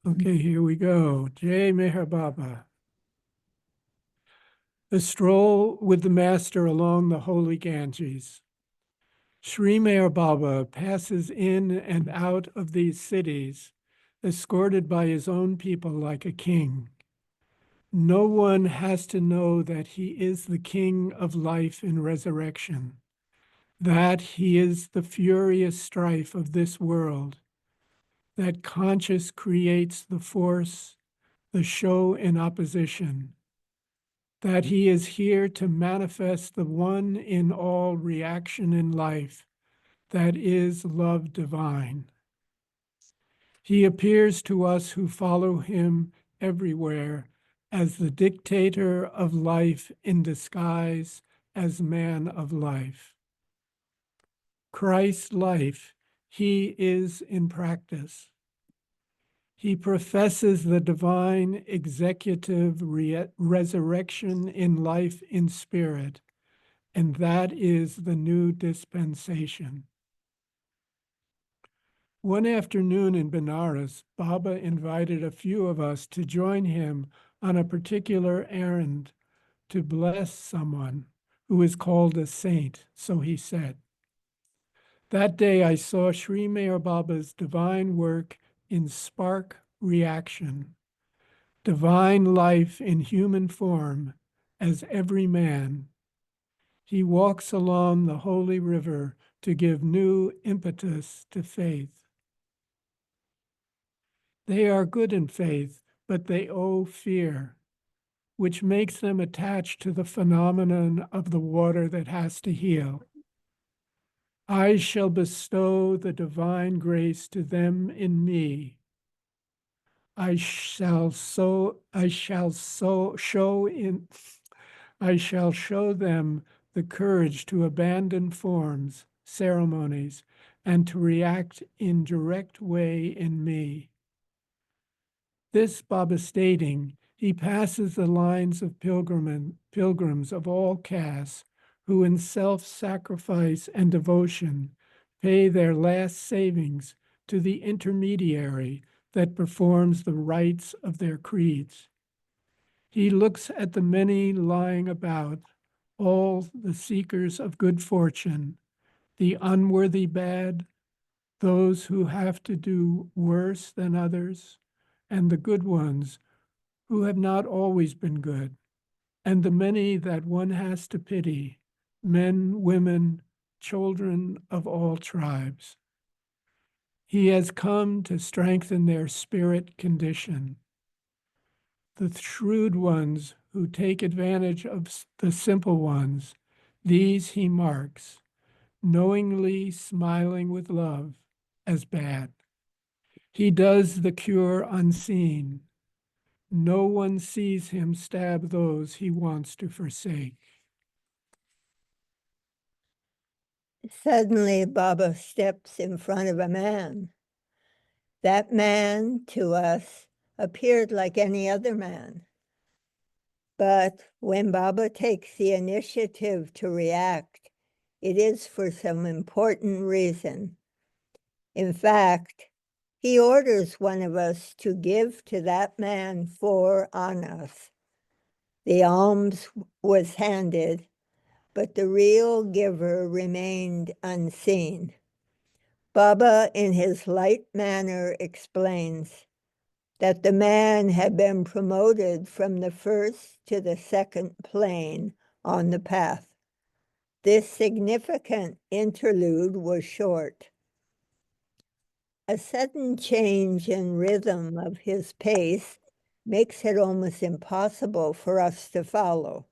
Okay, here we go. Jai Meher Baba. A stroll with the master along the holy Ganges. Sri Meher Baba passes in and out of these cities, escorted by his own people like a king. No one has to know that he is the king of life and resurrection, that he is the furious strife of this world, that conscious creates the force, the show in opposition, that he is here to manifest the one in all reaction in life, that is love divine. He appears to us who follow him everywhere as the dictator of life in disguise as man of life. Christ's life, he is in practice. He professes the divine executive resurrection in life in spirit, and that is the new dispensation. One afternoon in Benares, Baba invited a few of us to join him on a particular errand to bless someone who is called a saint, so he said. That day I saw Sri Meher Baba's divine work in spark reaction, divine life in human form as every man. He walks along the holy river to give new impetus to faith. They are good in faith, but they owe fear, which makes them attached to the phenomenon of the water that has to heal. I shall bestow the divine grace to them in me. I shall show them the courage to abandon forms, ceremonies, and to react in direct way in me. This Baba stating, he passes the lines of pilgrims of all castes who in self-sacrifice and devotion pay their last savings to the intermediary that performs the rites of their creeds. He looks at the many lying about, all the seekers of good fortune, the unworthy bad, those who have to do worse than others, and the good ones who have not always been good, and the many that one has to pity, men, women, children of all tribes. He has come to strengthen their spirit condition. The shrewd ones who take advantage of the simple ones, these he marks, knowingly smiling with love, as bad. He does the cure unseen. No one sees him stab those he wants to forsake. Suddenly, Baba steps in front of a man. That man, to us, appeared like any other man. But when Baba takes the initiative to react, it is for some important reason. In fact, he orders one of us to give to that man 4 annas. The alms was handed, but the real giver remained unseen. Baba, in his light manner, explains that the man had been promoted from the first to the second plane on the path. This significant interlude was short. A sudden change in rhythm of his pace makes it almost impossible for us to follow.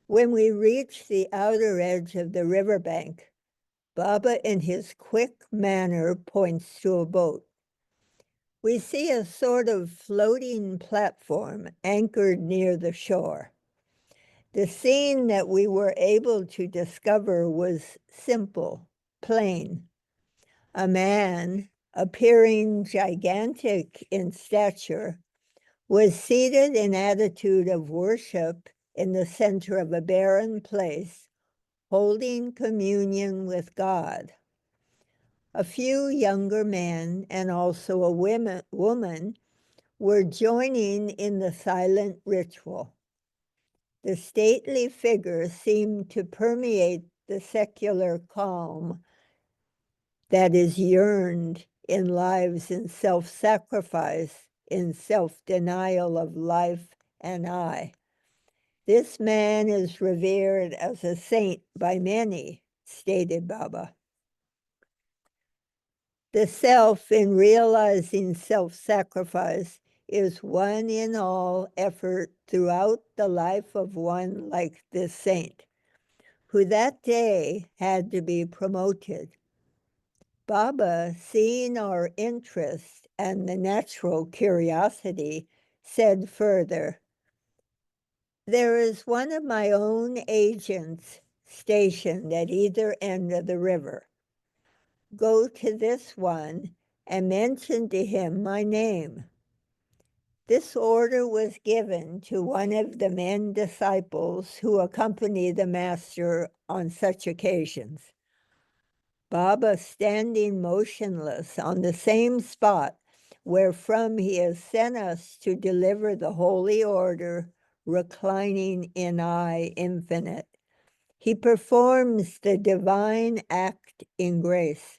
When we reach the outer edge of the riverbank, Baba, in his quick manner, points to a boat. We see a sort of floating platform anchored near the shore. The scene that we were able to discover was simple, plain. A man, appearing gigantic in stature, was seated in attitude of worship in the center of a barren place, holding communion with God. A few younger men and also a woman were joining in the silent ritual. The stately figure seemed to permeate the secular calm that is yearned in lives in self-sacrifice, in self-denial of life and I. This man is revered as a saint by many, stated Baba. The self in realizing self-sacrifice is one in all effort throughout the life of one like this saint, who that day had to be promoted. Baba, seeing our interest and the natural curiosity, said further, "There is one of my own agents stationed at either end of the river. Go to this one and mention to him my name." This order was given to one of the men disciples who accompany the master on such occasions. Baba, standing motionless on the same spot wherefrom he has sent us to deliver the holy order, reclining in I infinite, he performs the divine act in grace.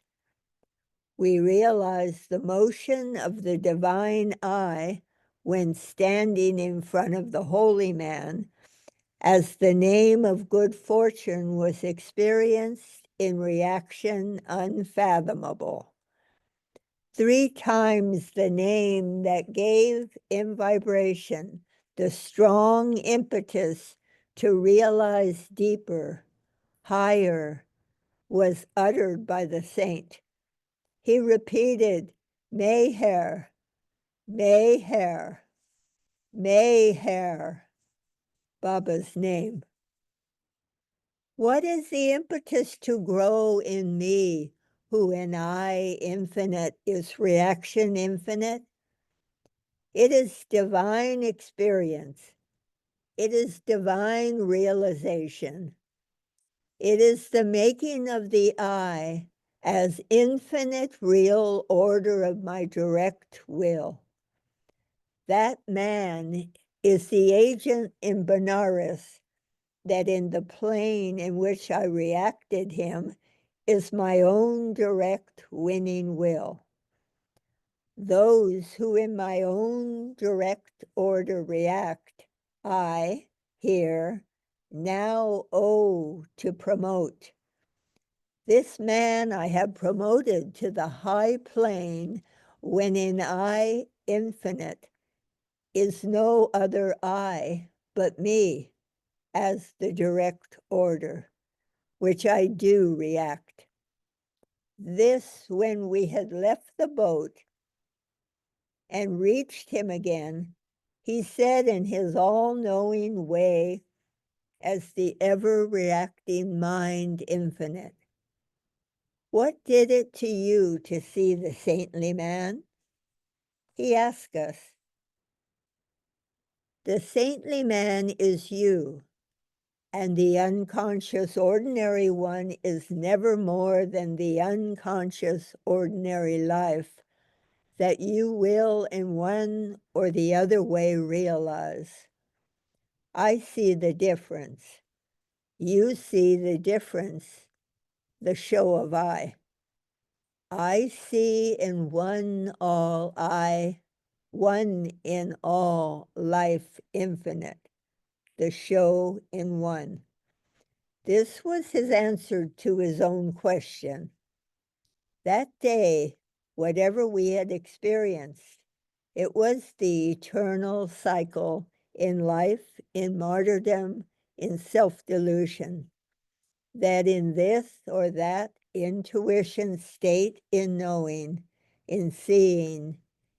We realize the motion of the divine I when standing in front of the holy man, as the name of good fortune was experienced in reaction unfathomable. 3 times the name that gave in vibration the strong impetus to realize deeper, higher, was uttered by the saint. He repeated, Meher, Meher, Meher, Baba's name. What is the impetus to grow in me, who in I infinite is reaction infinite? It is divine experience. It is divine realization. It is the making of the I as infinite real order of my direct will. That man is the agent in Benares that in the plane in which I reacted him is my own direct winning will. Those who in my own direct order react, I, here, now owe to promote. This man I have promoted to the high plane when in I infinite is no other I but me as the direct order, which I do react. This when we had left the boat and reached him again, he said in his all-knowing way, as the ever-reacting mind infinite, "What did it to you to see the saintly man?" He asked us. The saintly man is you, and the unconscious ordinary one is never more than the unconscious ordinary life that you will in one or the other way realize. I see the difference. You see the difference, the show of I. I see in one all I, one in all life infinite, the show in one. This was his answer to his own question. That day, whatever we had experienced, it was the eternal cycle in life, in martyrdom, in self-delusion, that in this or that intuition state in knowing, in seeing,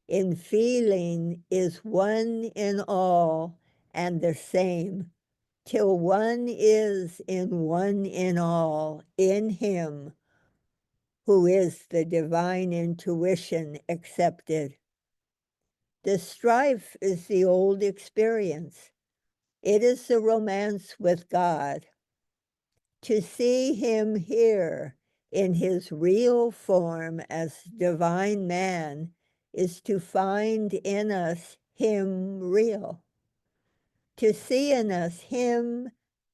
in feeling is one in all and the same, till one is in one in all, in him, who is the divine intuition accepted. The strife is the old experience. It is the romance with God. To see him here in his real form as divine man is to find in us him real, to see in us him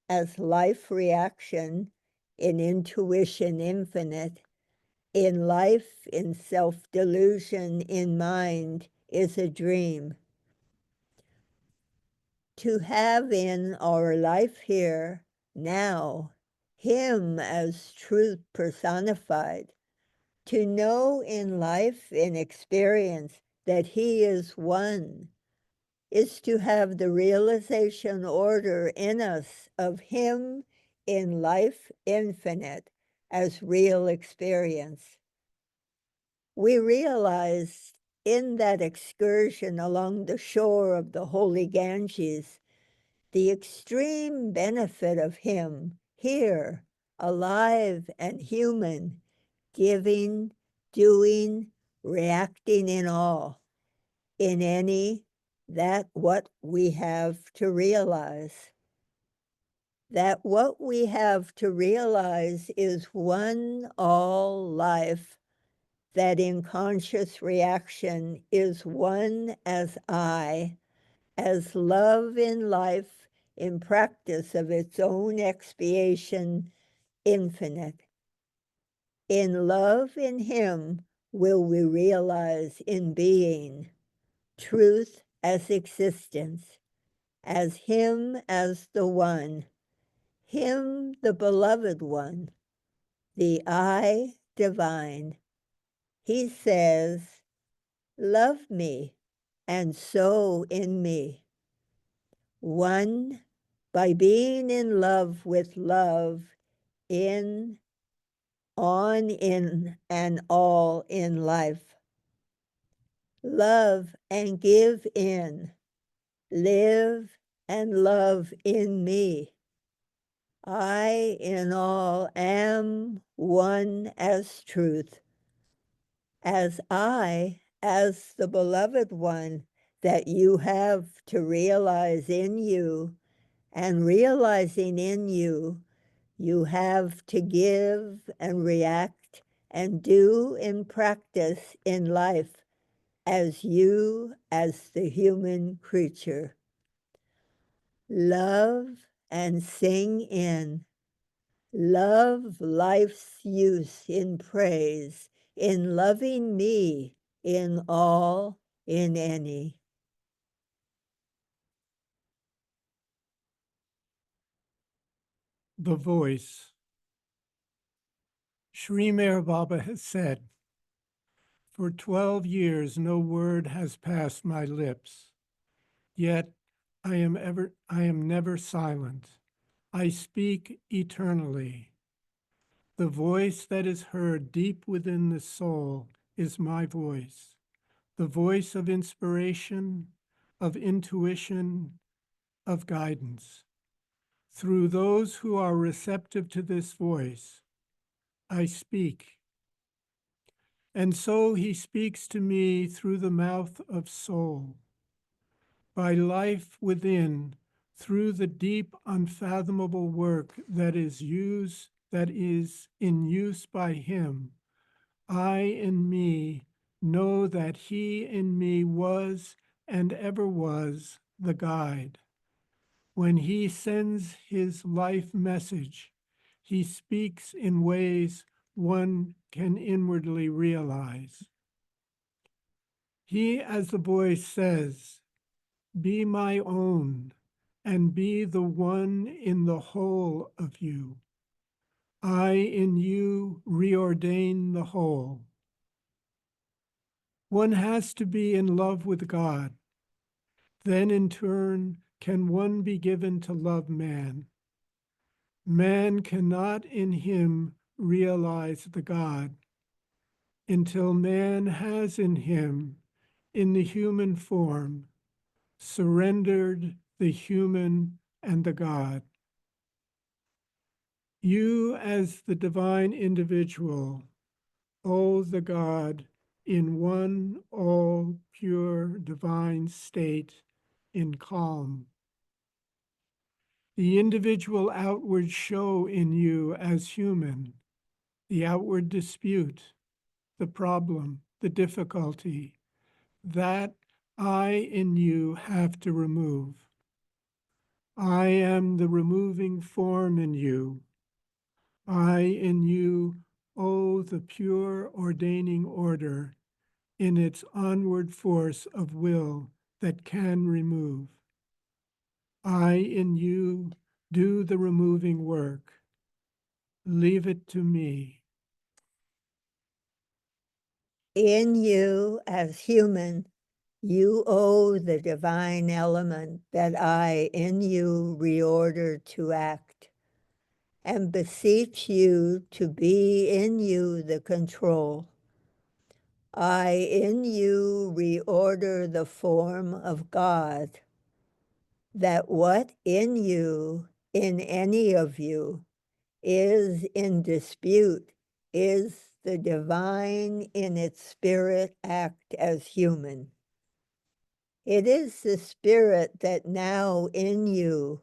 as life reaction, in intuition infinite, in life, in self-delusion, in mind, is a dream. To have in our life here, now, him as truth personified, to know in life, in experience, that he is one, is to have the realization order in us of him in life infinite as real experience. We realized in that excursion along the shore of the holy Ganges the extreme benefit of him here, alive and human, giving, doing, reacting in all, in any, that what we have to realize. That what we have to realize is one all life, that in conscious reaction is one as I, as love in life, in practice of its own expiation, infinite. In love in him will we realize in being, truth as existence, as him as the one, him the beloved one, the I divine. He says, love me, and so in me. One, by being in love with love, in, on in, and all in life. Love and give in, live and love in me. I in all am one as truth, as I, as the beloved one that you have to realize in you, and realizing in you, you have to give and react and do in practice in life as you, as the human creature. Love and sing in. Love life's use in praise, in loving me, in all, in any. The voice. Sri Mer Baba has said, "For 12 years no word has passed my lips, yet I am never silent. I speak eternally. The voice that is heard deep within the soul is my voice, the voice of inspiration, of intuition, of guidance. Through those who are receptive to this voice, I speak. And so he speaks to me through the mouth of soul, by life within, through the deep, unfathomable work that is in use by him. I in me know that he in me was and ever was the guide. When he sends his life message, he speaks in ways one can inwardly realize. He, as the voice says, be my own and be the one in the whole of you. I in you reordain the whole. One has to be in love with God. Then in turn can one be given to love man. Man cannot in him realize the God until man has in him, in the human form, surrendered the human and the God. You as the divine individual, O the God, in one all pure divine state, in calm. The individual outward show in you as human, the outward dispute, the problem, the difficulty, that I in you have to remove. I am the removing form in you. I in you owe the pure ordaining order in its onward force of will that can remove. I in you do the removing work. Leave it to me. In you, as human, you owe the divine element that I in you reorder to act, and beseech you to be in you the control. I in you reorder the form of God, that what in you, in any of you, is in dispute is the divine in its spirit act as human. It is the spirit that now in you,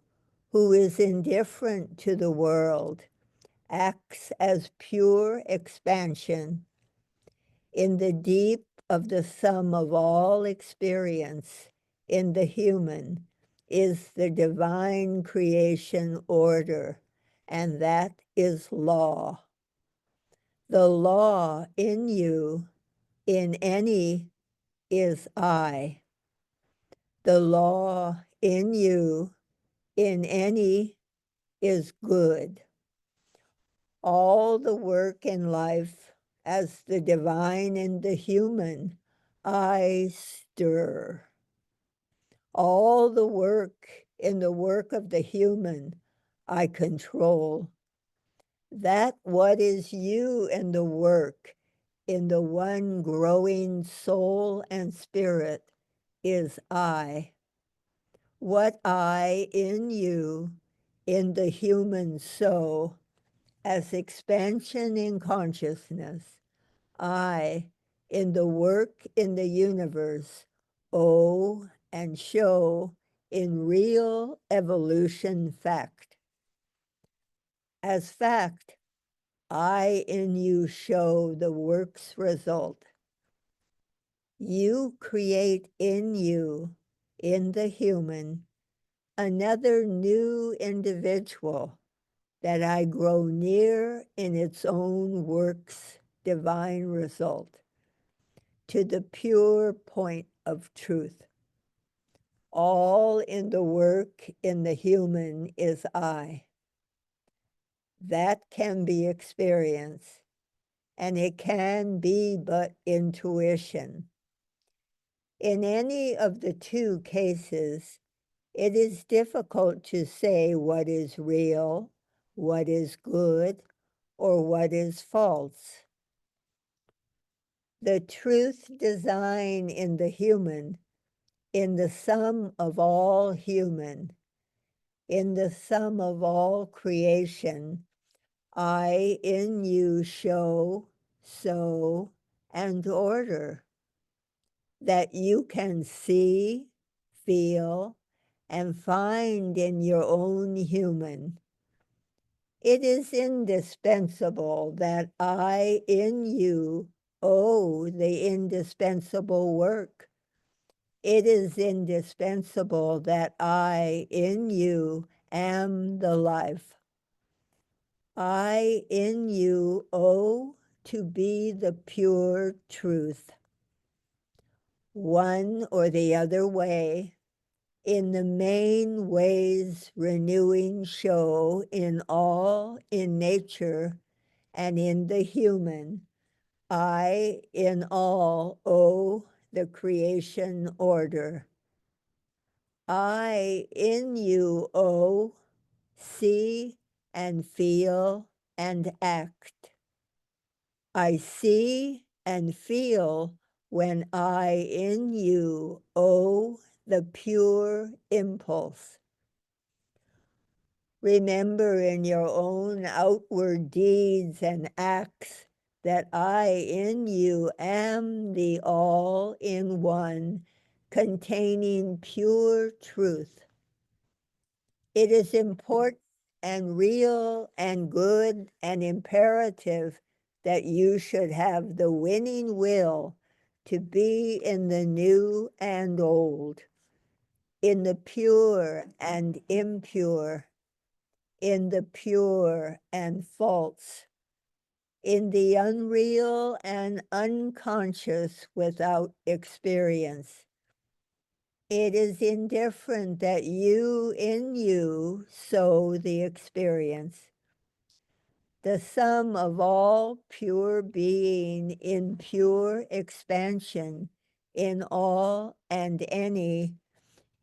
who is indifferent to the world, acts as pure expansion in the deep of the sum of all experience in the human is the divine creation order, and that is law. The law in you, in any, is I. The law in you, in any, is good. All the work in life, as the divine in the human, I stir. All the work in the work of the human, I control. That what is you in the work, in the one growing soul and spirit, is I. What I in you, in the human soul, as expansion in consciousness, I, in the work in the universe, owe and show in real evolution fact. As fact, I in you show the work's result. You create in you, in the human, another new individual that I grow near in its own work's divine result, to the pure point of truth. All in the work in the human is I. That can be experienced, and it can be but intuition. In any of the two cases, it is difficult to say what is real, what is good, or what is false. The truth design in the human, in the sum of all human, in the sum of all creation, I in you show, sow, and order, that you can see, feel, and find in your own human. It is indispensable that I in you owe the indispensable work. It is indispensable that I in you am the life. I in you owe to be the pure truth. One or the other way, in the main ways renewing show in all, in nature, and in the human, I in all owe the creation order. I in you owe, see and feel and act. I see and feel when I in you owe the pure impulse. Remember in your own outward deeds and acts that I in you am the all-in-one, containing pure truth. It is important and real and good and imperative that you should have the winning will to be in the new and old, in the pure and impure, in the pure and false, in the unreal and unconscious without experience. It is indifferent that you in you sow the experience. The sum of all pure being in pure expansion in all and any,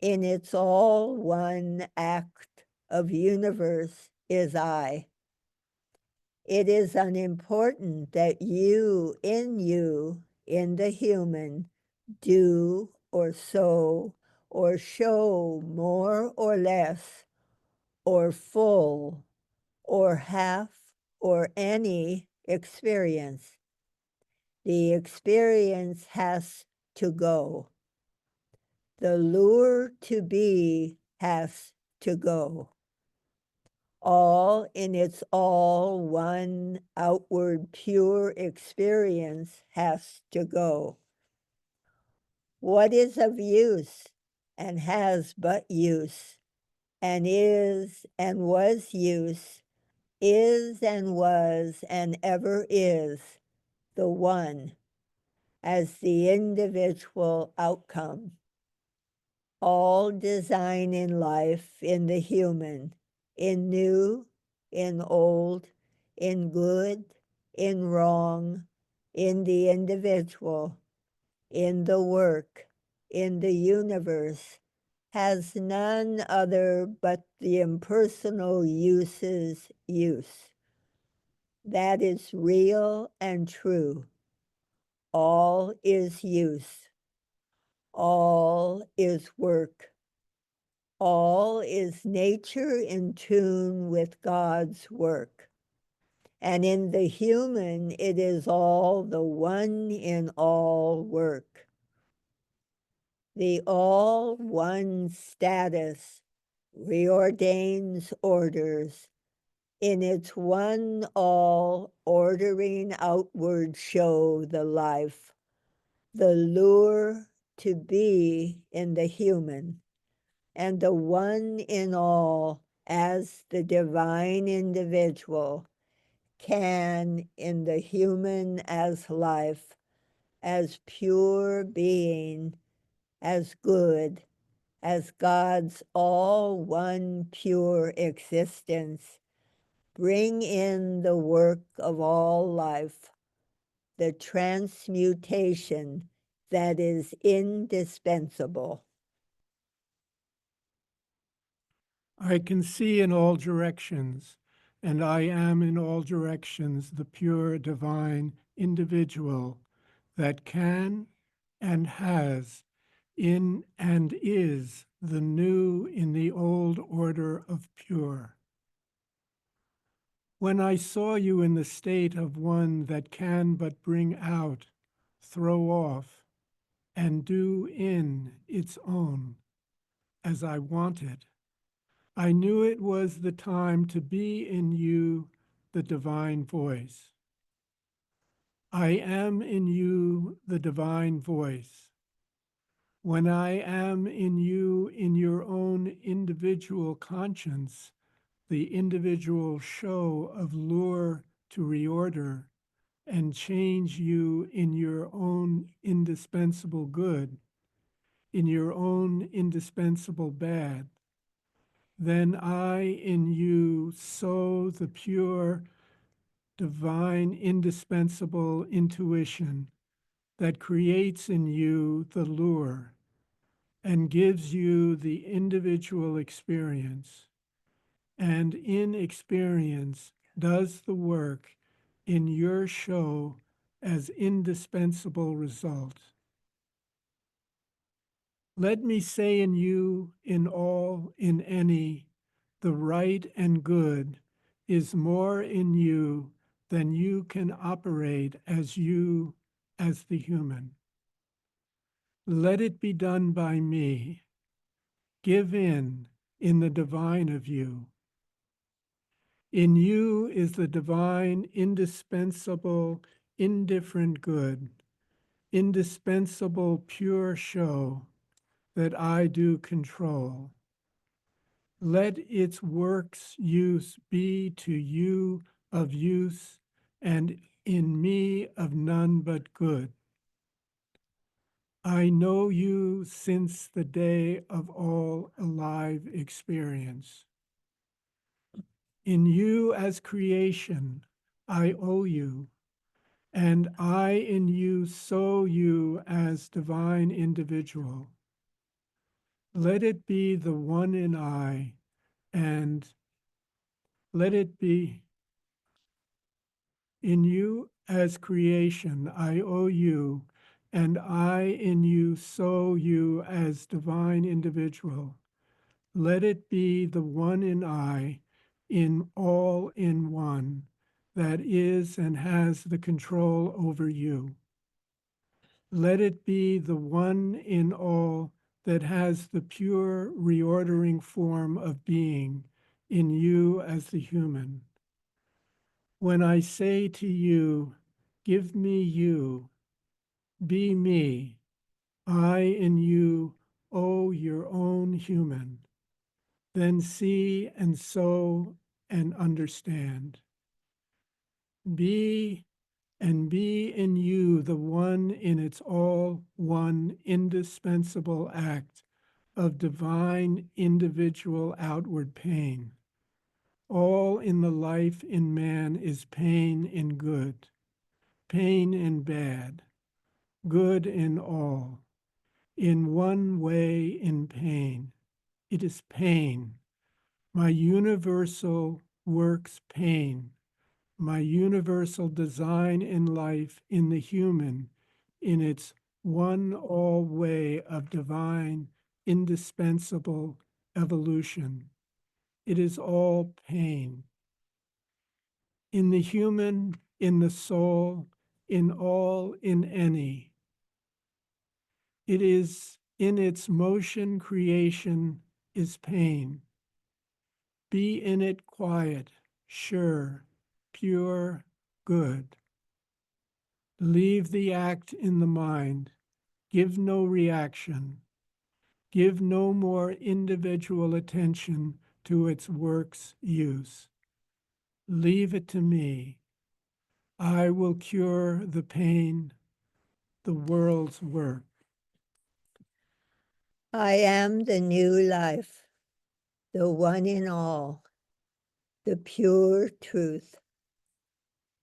in its all one act of universe is I. It is unimportant that you, in the human, do or sow or show more or less, or full, or half, or any experience. The experience has to go. The lure to be has to go. All in its all one outward pure experience has to go. What is of use and has but use, and is and was use, is and was and ever is the one as the individual outcome. All design in life, in the human, in new, in old, in good, in wrong, in the individual, in the work, in the universe, has none other but the impersonal use's use. That is real and true. All is use. All is work. All is nature in tune with God's work. And in the human, it is all the one in all work. The all one status reordains orders in its one all ordering outward show the life, the lure to be in the human, and the one in all as the divine individual can in the human as life, as pure being, as good, as God's all one pure existence, bring in the work of all life, the transmutation that is indispensable. I can see in all directions, and I am in all directions the pure divine individual that can and has in and is the new in the old order of pure. When I saw you in the state of one that can but bring out, throw off, and do in its own, as I wanted, I knew it was the time to be in you the divine voice. I am in you the divine voice. When I am in you in your own individual conscience, the individual show of lure to reorder and change you in your own indispensable good, in your own indispensable bad, then I in you sow the pure, divine, indispensable intuition that creates in you the lure and gives you the individual experience, and in experience does the work in your show as indispensable result. Let me say in you, in all, in any, the right and good is more in you than you can operate as you, as the human. Let it be done by me. Give in the divine of you. In you is the divine, indispensable, indifferent good, indispensable pure show that I do control. Let its works use be to you of use, and in me of none but good. I know you since the day of all alive experience. In you as creation, I owe you, and I in you sow you as divine individual. Let it be the one in I, and let it be in you as creation, I owe you, and I in you sow you as divine individual. Let it be the one in I, in all in one, that is and has the control over you. Let it be the one in all that has the pure reordering form of being in you as the human. When I say to you, give me you, be me, I in you owe your own human, then see and sow and understand. Be and be in you the one in its all one indispensable act of divine individual outward pain. All in the life in man is pain in good, pain in bad, good in all, in one way in pain. It is pain. My universal works pain, my universal design in life in the human, in its one all way of divine, indispensable evolution. It is all pain. In the human, in the soul, in all, in any. It is in its motion creation is pain. Be in it quiet, sure, pure, good. Leave the act in the mind. Give no reaction. Give no more individual attention to its work's use. Leave it to me. I will cure the pain, the world's work. I am the new life, the one in all, the pure truth.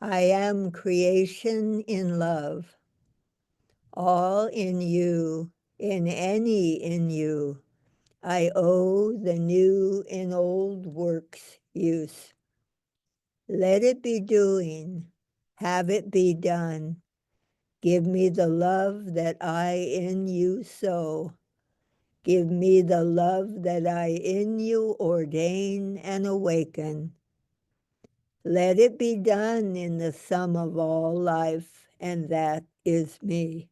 I am creation in love, all in you, in any in you. I owe the new in old works use. Let it be doing, have it be done. Give me the love that I in you sow. Give me the love that I in you ordain and awaken. Let it be done in the sum of all life, and that is me.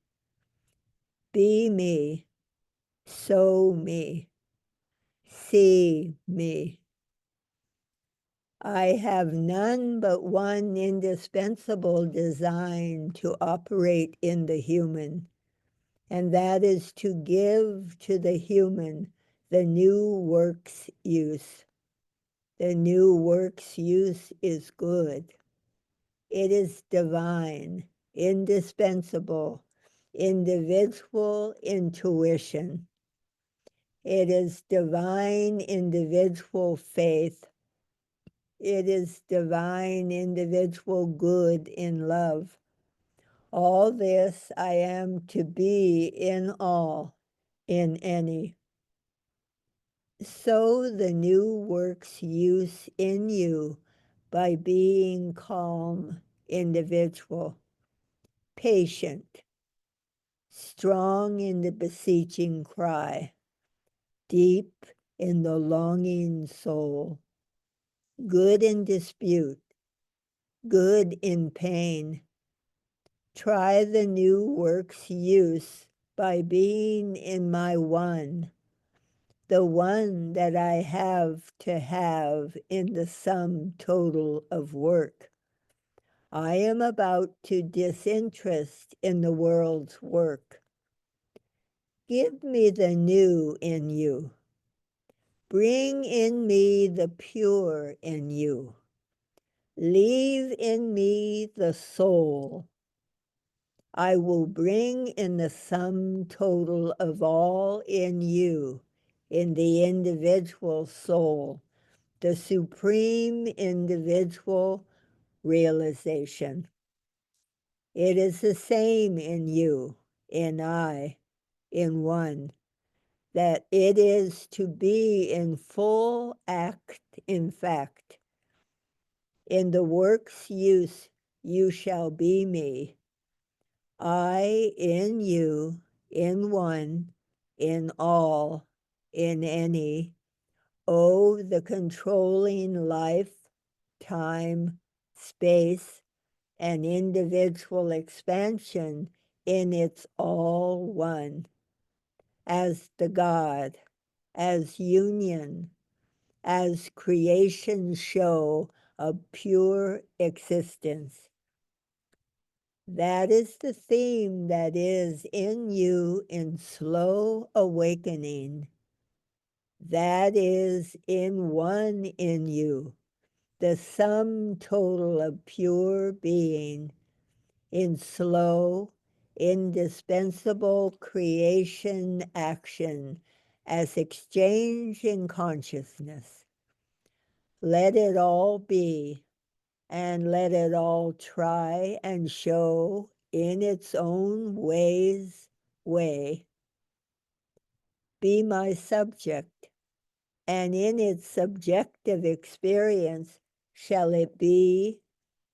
Be me, sow me, see me. I have none but one indispensable design to operate in the human, and that is to give to the human the new work's use. The new work's use is good. It is divine, indispensable, individual intuition. It is divine individual faith. It is divine individual good in love. All this I am to be in all, in any. So the new works use in you by being calm, individual, patient, strong in the beseeching cry, deep in the longing soul, good in dispute, good in pain. Try the new work's use by being in my one, the one that I have to have in the sum total of work. I am about to disinterest in the world's work. Give me the new in you. Bring in me the pure in you. Leave in me the soul. I will bring in the sum total of all in you, in the individual soul, the supreme individual realization. It is the same in you, in I, in one, that it is to be in full act, in fact. In the work's use, you shall be me. I in you, in one, in all, in any, owe the controlling life, time, space, and individual expansion in its all one, as the God, as union, as creation show of pure existence. That is the theme that is in you in slow awakening. That is in one in you, the sum total of pure being in slow, indispensable creation action as exchange in consciousness. Let it all be, and let it all try and show in its own way. Be my subject, and in its subjective experience shall it be,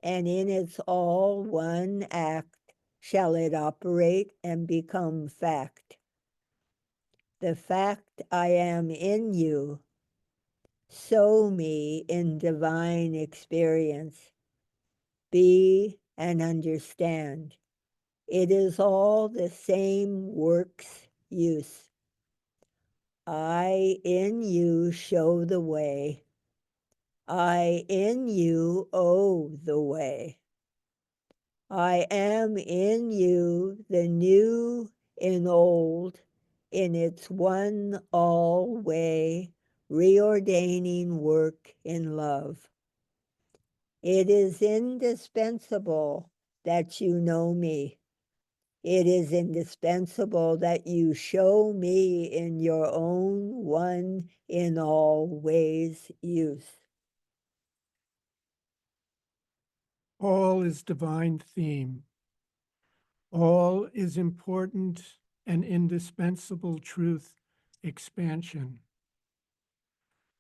and in its all one act shall it operate and become fact. The fact I am in you, sow me in divine experience. Be and understand. It is all the same work's use. I in you show the way. I in you owe the way. I am in you the new in old, in its one all way, reordaining work in love. It is indispensable that you know me. It is indispensable that you show me in your own one in all ways use. All is divine theme. All is important and indispensable truth expansion.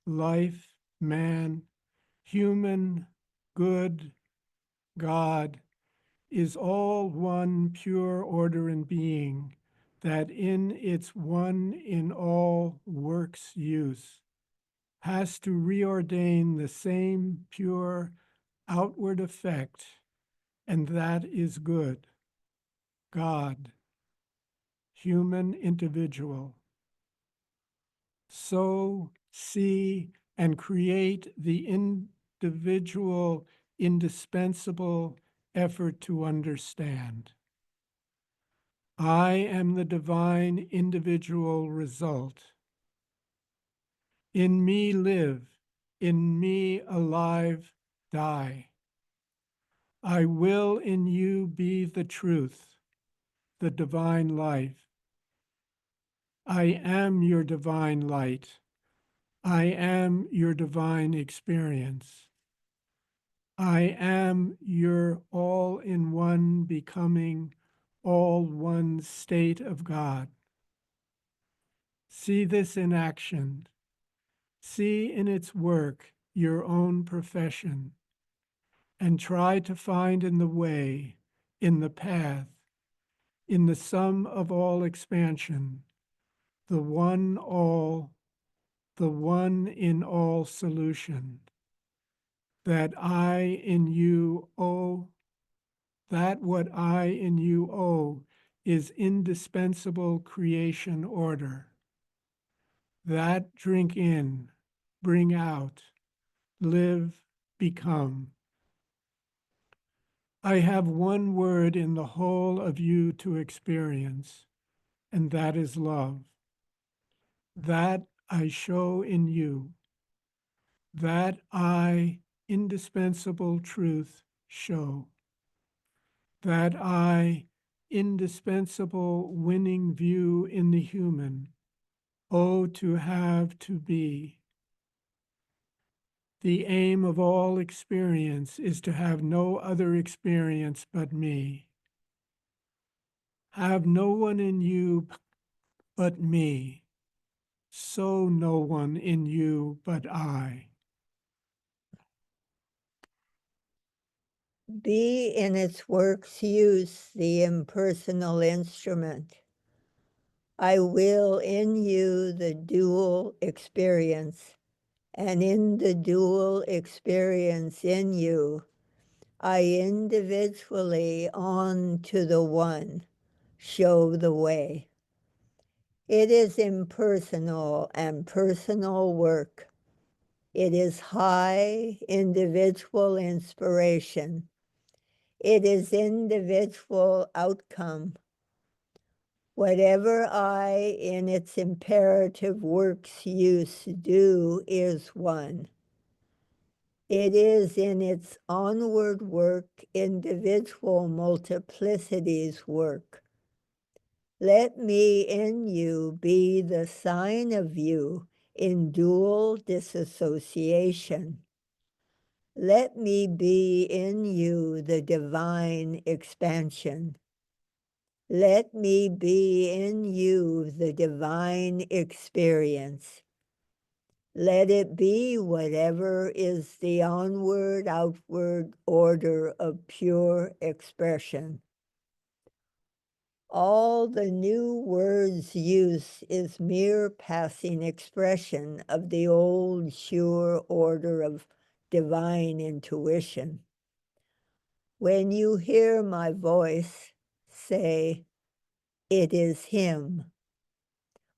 Life, man, human, good, God, is all one pure order and being that in its one in all works use has to reordain the same pure outward effect, and that is good. God, human individual. So see and create the individual indispensable effort to understand. I am the divine individual result. In me live, in me alive die. I will in you be the truth, the divine life. I am your divine light. I am your divine experience. I am your all in one becoming, all one state of God. See this in action. See in its work your own profession, and try to find in the way, in the path, in the sum of all expansion, the one all, the one in all solution, that I in you owe, that what I in you owe is indispensable creation order. that drink in, bring out, live, become. I have one word in the whole of you to experience, and that is love. That I show in you. That I, indispensable truth, show. That I, indispensable winning view in the human. Oh, to have, to be. The aim of all experience is to have no other experience but me. Have no one in you but me. So no one in you but I. Be in its work's use the impersonal instrument. I will in you the dual experience, and in the dual experience in you, I individually on to the one show the way. It is impersonal and personal work. It is high individual inspiration. It is individual outcome. Whatever I in its imperative works use do is one. It is in its onward work individual multiplicity's work. Let me in you be the sign of you in dual disassociation. Let me be in you the divine expansion. Let me be in you the divine experience. Let it be whatever is the onward, outward order of pure expression. All the new words' use is mere passing expression of the old, sure order of divine intuition. When you hear my voice, say, "It is him."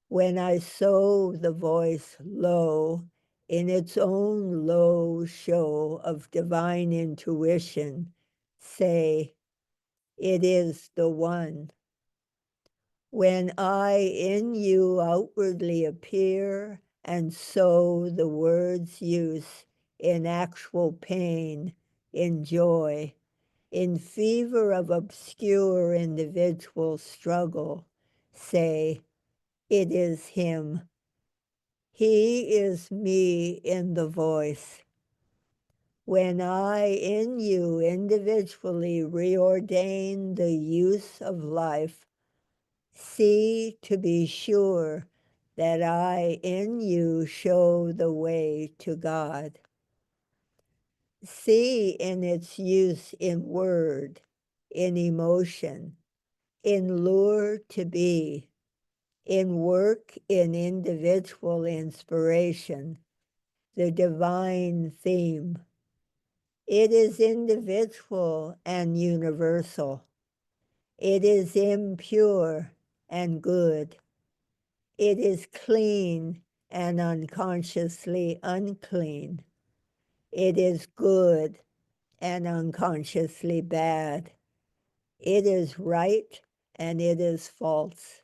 When I sow the voice low, in its own low show of divine intuition, say, "It is the one." When I in you outwardly appear and sow the word's use in actual pain, in joy, in fever of obscure individual struggle, say, "It is him." He is me in the voice. When I in you individually reordain the use of life, see to be sure that I in you show the way to God. See in its use in word, in emotion, in lure to be, in work, in individual inspiration, the divine theme. It is individual and universal. It is impure and good. It is clean and unconsciously unclean. It is good and unconsciously bad. It is right and it is false.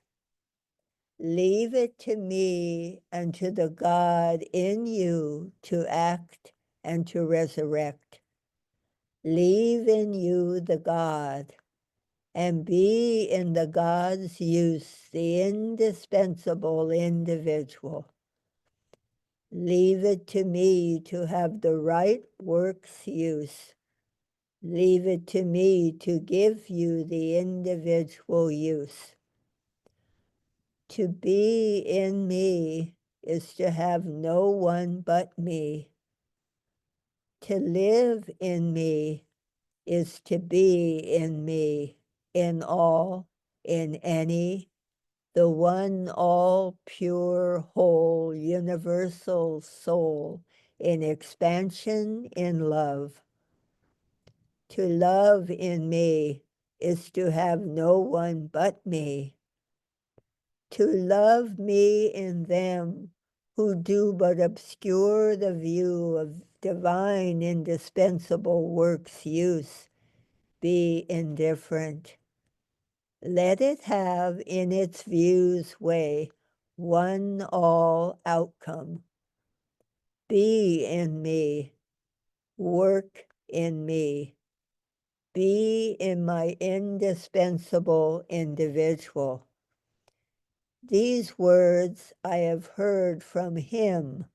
Leave it to me and to the God in you to act and to resurrect. Leave in you the God, and be in the God's use the indispensable individual. Leave it to me to have the right works use. Leave it to me to give you the individual use. To be in me is to have no one but me. To live in me is to be in me, in all, in any, the one all pure, whole, universal soul in expansion, in love. To love in me is to have no one but me. To love me in them who do but obscure the view of divine indispensable works use, be indifferent. Let it have in its view's way one all outcome. Be in me, work in me, be in my indispensable individual. These words I have heard from him,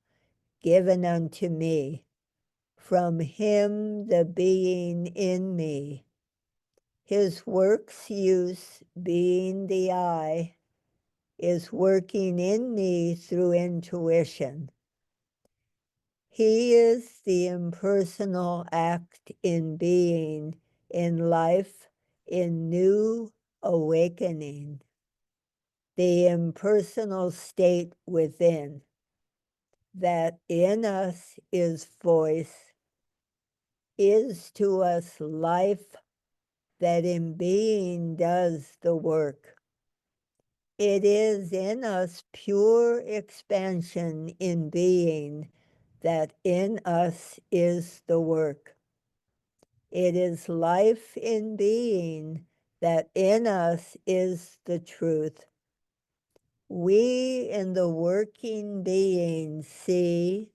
given unto me, from him the being in me. His work's use, being the I, is working in me through intuition. He is the impersonal act in being, in life, in new awakening, the impersonal state within, that in us is voice, is to us life, that in being does the work. It is in us pure expansion in being, that in us is the work. It is life in being, that in us is the truth. We in the working being see,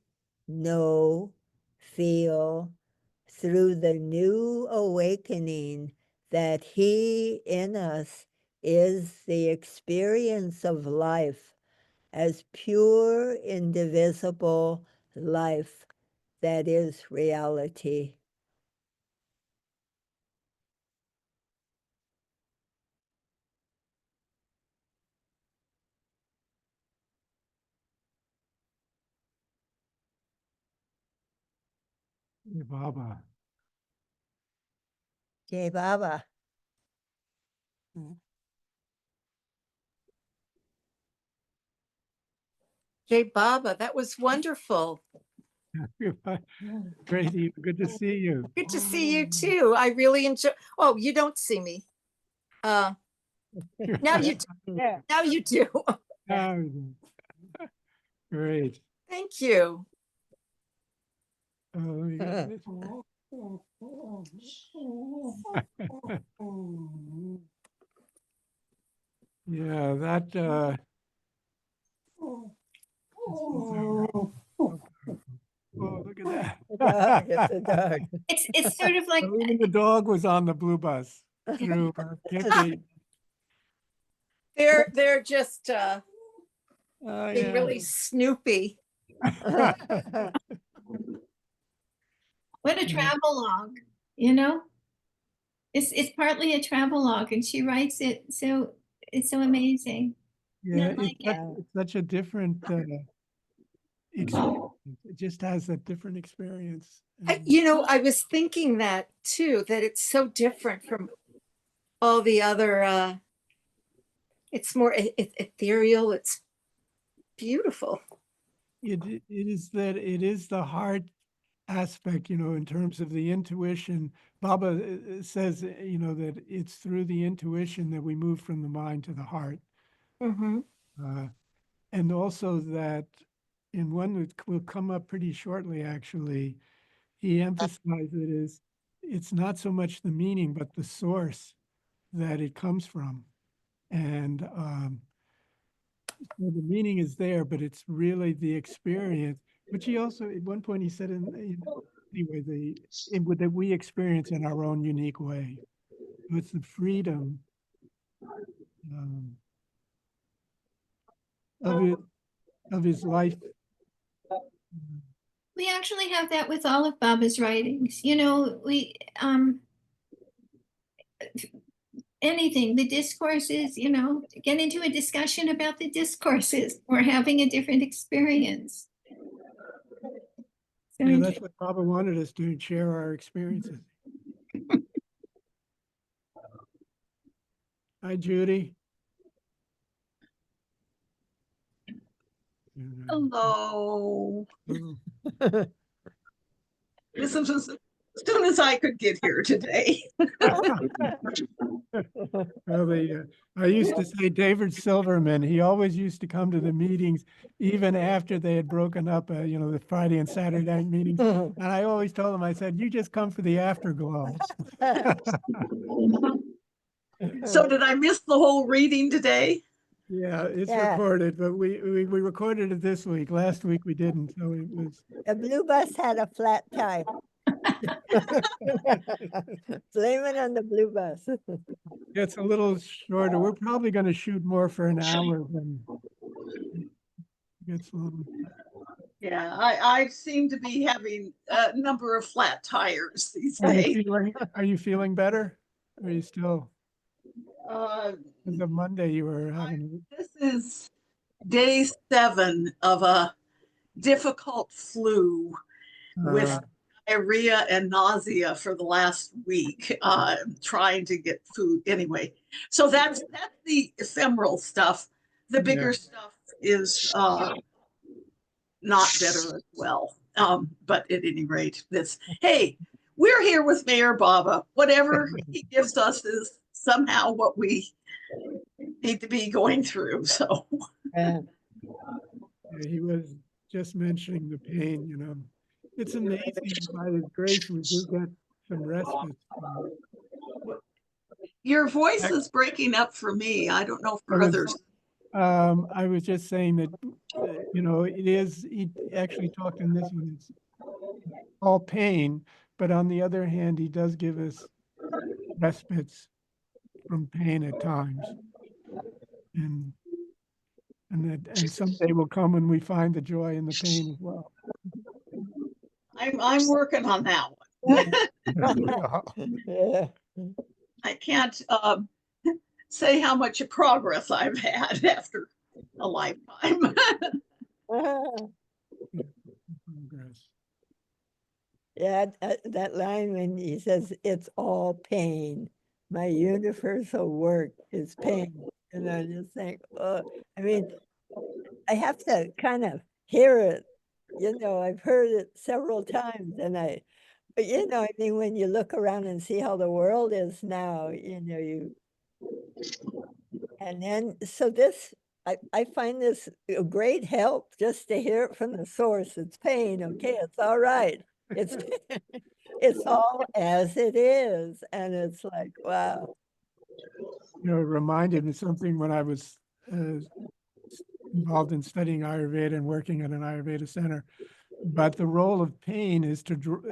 know, feel, through the new awakening that he in us is the experience of life as pure, indivisible life that is reality. Hey, Baba. Jai Baba. Jay Baba, that was wonderful. Great, good to see you. Good to see you too. I really enjoy. Oh, you don't see me. Now you Yeah. now you do. Oh, great. Thank you. Oh, let me get this. Yeah, that oh, look at that. It's a dog. It's sort of like So even the dog was on the blue bus through Kiki. They're just Oh, being yeah. really snoopy. what a travelogue, you know? It's partly a travelogue, and she writes it so it's so amazing. Yeah, I like it. it's such a different experience. It just has a different experience. And I was thinking that too, that it's so different from all the other it's more ethereal, it's beautiful. it is that it is the heart aspect, in terms of the intuition. Baba says, that it's through the intuition that we move from the mind to the heart. Mm-hmm. And also that in one that will come up pretty shortly, actually, he emphasizes it's not so much the meaning, but the source that it comes from. And so the meaning is there, but it's really the experience, which he also, at one point he said, anyway, that we experience in our own unique way. So it's the freedom of his life. We actually have that with all of Baba's writings. We anything, the discourses, get into a discussion about the discourses. We're having a different experience. So Yeah, that's what Baba wanted us to share our experiences. Hi, Judy. Hello. Oh, This is just as soon as I could get here today. Well, I used to say David Silverman, he always used to come to the meetings even after they had broken up, the Friday and Saturday night meetings. And I always told him, I said, you just come for the afterglow. So did I miss the whole reading today? Yeah, it's Yeah. recorded, but we recorded it this week. Last week we didn't, so it was. The blue bus had a flat tire. Blame it on the blue bus. It's a little shorter. We're probably going to shoot more for an hour than gets a little. Yeah, I seem to be having a number of flat tires these Are days. you feeling better? Or are you still? Uh, As of Monday, you were having. this is day 7 of a difficult flu with diarrhea and nausea for the last week, trying to get food anyway. So that's the ephemeral stuff. The bigger stuff is not better as well. But at any rate, hey, we're here with Mayor Baba. Whatever he gives us is somehow what we need to be going through. So He was just mentioning the pain, It's amazing by his grace we do get some respite. your voice is breaking up for me. I don't know for others. I was just saying that, it is, he actually talked in this one, it's all pain, but on the other hand, he does give us respites from pain at times. And someday will come when we find the joy in the pain as well. I'm working on that one. Yeah. I can't say how much progress I've had after a lifetime. Yeah, that line when he says, it's all pain. My universal work is pain. And I just think, oh, I mean, I have to kind of hear it. I've heard it several times but I mean, when you look around and see how the world is now, and then, so I find this a great help just to hear it from the source. It's pain. Okay, it's all right. It's it's all as it is. And it's like, wow. It reminded me something when I was involved in studying Ayurveda and working at an Ayurveda center. But the role of pain is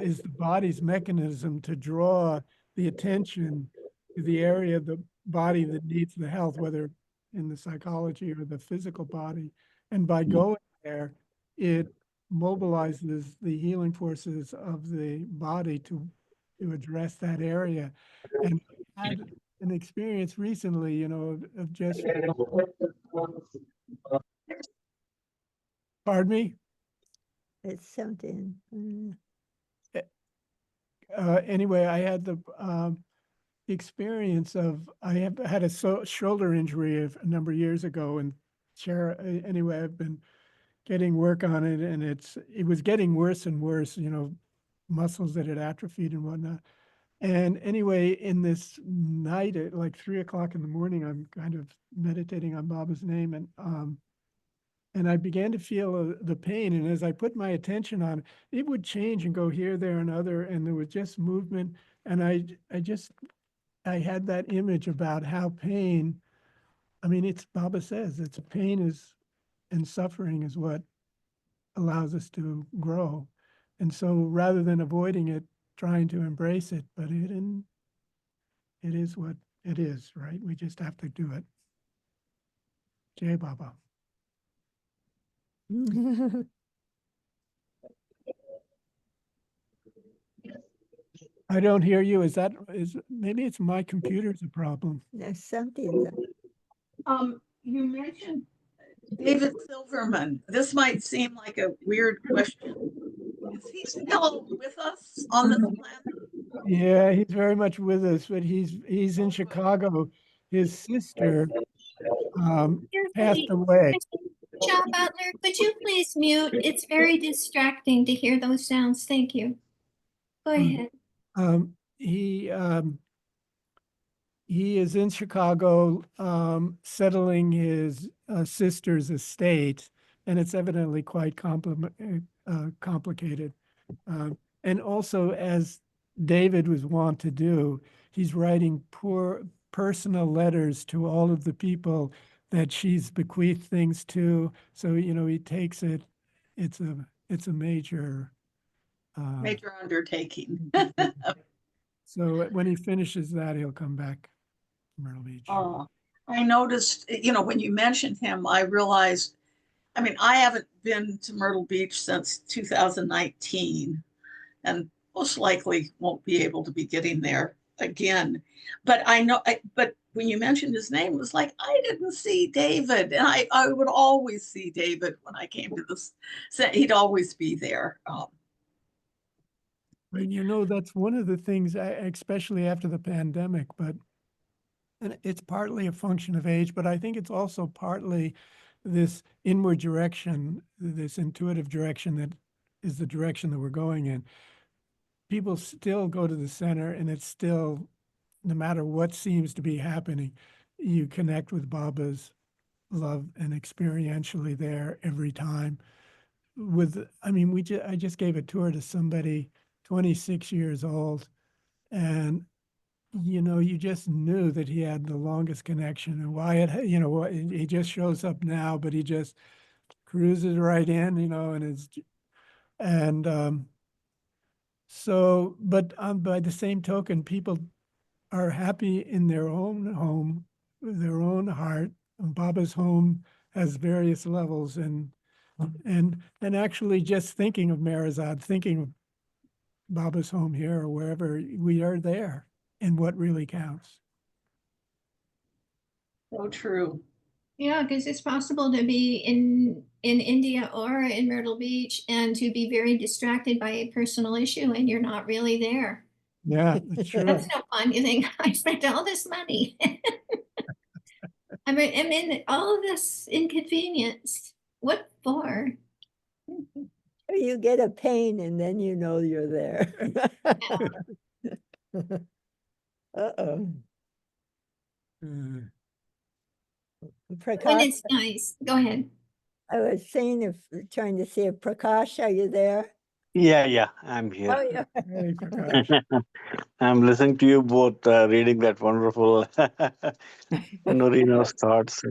is the body's mechanism to draw the attention to the area of the body that needs the health, whether in the psychology or the physical body. And by going there, it mobilizes the healing forces of the body to address that area. And I had an experience recently, of just. Pardon me? It's something. Anyway, I had the experience of, I have had a shoulder injury a number of years ago, and anyway, I've been getting work on it, and it was getting worse and worse, muscles that had atrophied and whatnot. And anyway, in this night at like 3 o'clock in the morning, I'm kind of meditating on Baba's name, and I began to feel the pain. And as I put my attention on it, it would change and go here, there, and other, and there was just movement. And I had that image about how pain, I mean, Baba says, pain and suffering is what allows us to grow. And so rather than avoiding it, trying to embrace it, but it is what it is, right? We just have to do it. Jai Baba. I don't hear you. Maybe it's my computer's a problem. There's something. You mentioned David Silverman. This might seem like a weird question. Is he still with us on this planet? Yeah, he's very much with us, but he's in Chicago. His sister passed away. John Butler, could you please mute? It's very distracting to hear those sounds. Thank you. Go ahead. He is in Chicago, settling his sister's estate, and it's evidently quite complicated. And also, as David was wont to do, he's writing poor personal letters to all of the people that she's bequeathed things to. So, he takes it. It's a major. Major undertaking. So when he finishes that, he'll come back to Myrtle Beach. I noticed, when you mentioned him, I realized, I haven't been to Myrtle Beach since 2019 and most likely won't be able to be getting there again. But but when you mentioned his name, it was like, I didn't see David. And I would always see David when I came to this. So he'd always be there. But that's one of the things, especially after the pandemic, and it's partly a function of age, but I think it's also partly this inward direction, this intuitive direction that is the direction that we're going in. People still go to the center, and it's still, no matter what seems to be happening, you connect with Baba's love and experientially there every time. I just gave a tour to somebody 26 years old, and you just knew that he had the longest connection. And Wyatt, he just shows up now, but he just cruises right in, but by the same token, people are happy in their own home, their own heart. And Baba's home has various levels, and actually just thinking of Marizad, thinking of Baba's home here or wherever, we are there in what really counts. So true. Yeah, because it's possible to be in India or in Myrtle Beach and to be very distracted by a personal issue and you're not really there. Yeah, that's true. That's no fun. You think, I spent all this money. I'm in all of this inconvenience. What for? You get a pain and then you know you're there. Uh-oh. Uh, When Prakash, it's nice. Go ahead. I was trying to see if Prakash, are you there? Yeah, I'm Oh, here. yeah. Hey, Prakash. I'm listening to you both reading that wonderful Norina's thoughts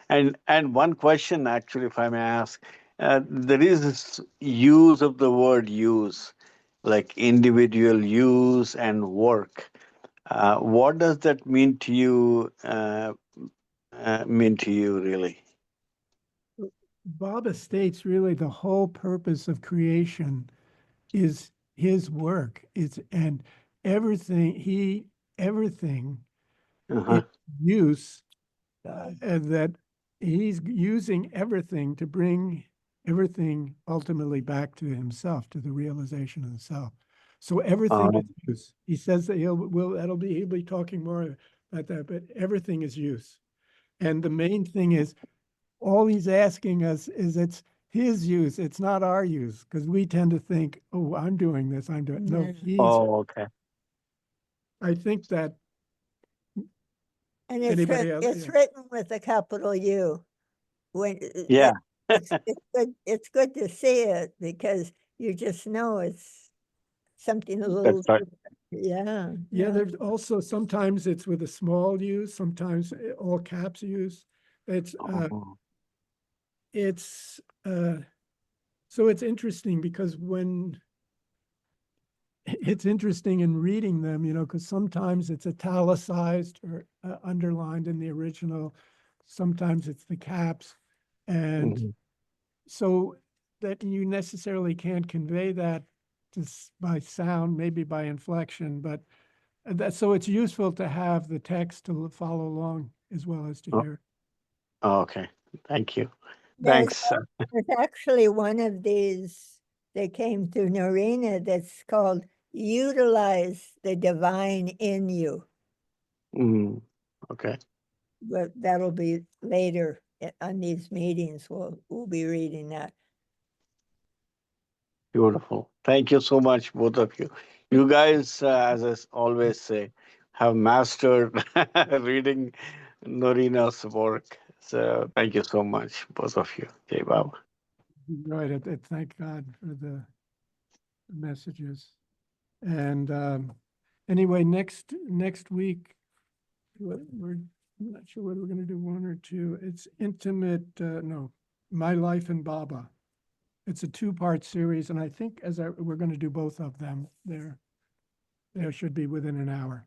and one question actually, if I may ask, there is this use of the word use, like individual use and work. What does that mean to you? Really? Baba states really the whole purpose of creation is his work. And everything Uh-huh. is use, and that he's using everything to bring everything ultimately back to himself, to the realization of the self. So everything is use. He says that he'll be talking more about that, but everything is use. And the main thing is, all he's asking us is it's his use, it's not our use, because we tend to think, oh, I'm doing this, I'm doing, no, Okay. Mm-hmm. I think that And anybody else? it's Yeah. written with a capital U. When Yeah. it's good to see it because you just know it's something a little That's right. different. Yeah, there's also, sometimes it's with a small use, sometimes all caps use. It's Oh. so it's interesting because it's interesting in reading them, because sometimes it's italicized or underlined in the original, sometimes it's the caps, and Mhm. so that you necessarily can't convey that just by sound, maybe by inflection, but so it's useful to have the text to follow along as well as to Oh. hear. Okay. Thank you. There's Thanks. actually one of these that came through Norina that's called Utilize the Divine in You. Okay. But that'll be later on these meetings. We'll be reading that. Beautiful. Thank you so much, both of you. You guys, as I always say, have mastered reading Norina's work. So thank you so much, both of you. Jai Baba. Enjoyed it. Thank God for the messages. And anyway, next week, I'm not sure whether we're going to do one or two. It's intimate. No, My Life in Baba. It's a 2-part series, and I think we're going to do both of them. There should be within an hour.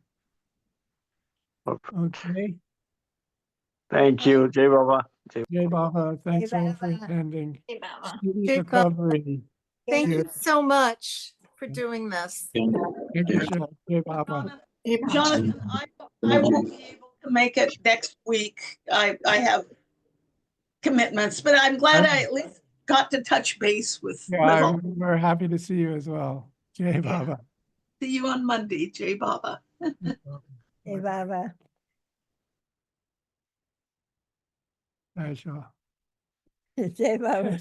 Okay. Thank you. Jai Baba. Jai Baba, thanks all for Baba. attending. Hey, Baba. Speedy Jai Baba. recovery. Thank you Cheers. so much for doing this. Thank you, Shah. Jai Baba. Jonathan, I won't be able to make it next week. I have commitments, but I'm glad I at least got to touch base with all. We're happy to see you as well. Jai Baba. See you on Monday, Jai Baba. Hey, Baba. Bye, Shah. Jai Baba.